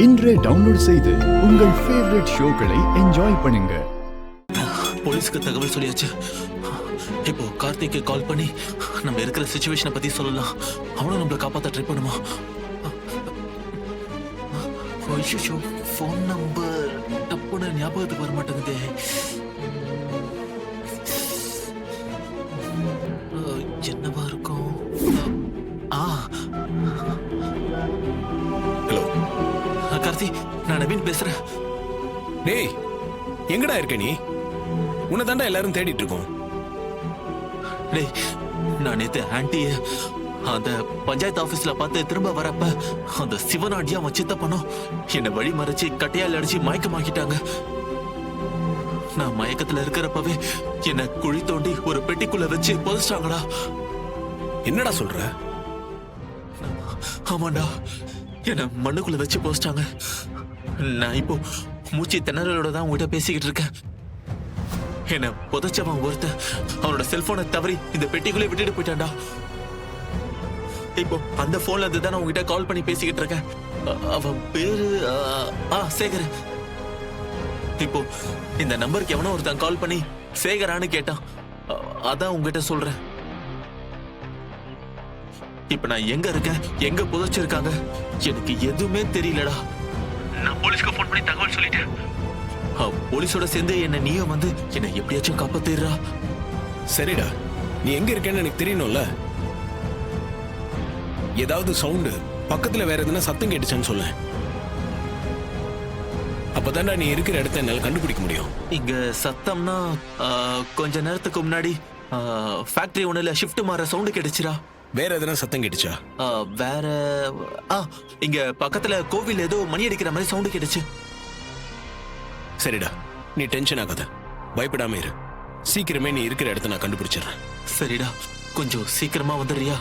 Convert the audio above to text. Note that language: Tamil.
இன்றே டவுன்லோட் செய்து உங்கள் ஃபேவரட் ஷோக்களை என்ஜாய் பண்ணுங்க. போலீஸ்க்கு தகவல் சொல்லியாச்சு. இப்போ கார்த்திக்கு கால் பண்ணி நம்ம இருக்கிற சிச்சுவேஷனை பத்தி சொல்லலாம். அவனும் நம்மளை காப்பாற்ற ட்ரை பண்ணுமா? ஃபோன் நம்பர் டப்புன்னு ஞாபகத்துக்கு வர மாட்டேங்குதே. என்னவா இருக்கும்? ஹலோ கார்த்தி, நான் நவீன் பேசுறேன். டேய், எங்கடா இருக்க நீ? உன்னை தாண்டா எல்லாரும் தேடிட்டு இருக்கோம். டேய், நான் நேத்து ஆன்ட்டிய அந்த பஞ்சாயத்து ஆபீஸ்ல பார்த்து திரும்ப வரப்ப அந்த சிவனாண்டியா அவன் சித்தப்பனும் என்னை வழி மறைச்சு கட்டையால் அடிச்சு மயக்கமாக்கிட்டாங்க. நான் மயக்கத்துல இருக்கிறப்பவே என்னை குழி தோண்டி ஒரு பெட்டிக்குள்ள வச்சு புதைச்சிட்டாங்கடா. என்னடா சொல்ற? ஆமாண்டா, என்னை மண்ணுக்குள்ள வச்சு புதைச்சிட்டாங்க. நான் இப்போ மூச்சு திணறலோட தான் உங்ககிட்ட பேசிக்கிட்டு இருக்கேன். என்ன புதைச்சவன் ஒருத்தன் அவனோட செல்போனை தவறி இந்த பெட்டிக்குள்ளே விட்டுட்டு போயிட்டான்டா. இப்போ அந்த போன்ல இருந்து தான் உங்ககிட்ட கால் பண்ணி பேசிக்கிட்டு இருக்கேன். அவன் பேரு சேகர். இப்போ இந்த நம்பருக்கு எவனோ ஒருத்தன் கால் பண்ணி சேகரான்னு கேட்டான். அதான் உங்ககிட்ட சொல்றேன். இப்ப நான் எங்க இருக்கேன், எங்க புதைச்சிருக்காங்க, எனக்கு எதுவுமே தெரியலடா. நான் போலீஸ்க்கு போன் பண்ணி தகவல் சொல்லிட்டேன். போலீஸோட சேர்ந்து என்ன நீயும் வந்து என்ன எப்படியாச்சும் காப்பாத்திடுறா. சரிடா, நீ எங்க இருக்கேன்னு எனக்கு தெரியணும்ல. ஏதாவது சவுண்டு பக்கத்துல வேற எதுனா சத்தம் கேட்டுச்சான்னு சொல்ல. அப்பதான்டா நீ இருக்கிற இடத்த என்னால கண்டுபிடிக்க முடியும். இங்க சத்தம்னா கொஞ்ச நேரத்துக்கு முன்னாடி ஃபேக்டரி ஒண்ணுல ஷிஃப்ட் மாற சவுண்டு கேட்டுச்சுடா. வேற எதுனா சத்தம் கேட்டுச்சா? வேற இங்க பக்கத்துல கோவில் ஏதோ மணி அடிக்கிற மாதிரி சவுண்டு கேட்டுச்சு. சரிடா, நீ டென்ஷன் ஆகாத, பயப்படாம இரு. சீக்கிரமே நீ இருக்கிற இடத்த நான் கண்டுபிடிச்சிடுறேன். சரிடா, கொஞ்சம் சீக்கிரமா வந்துடுறியா?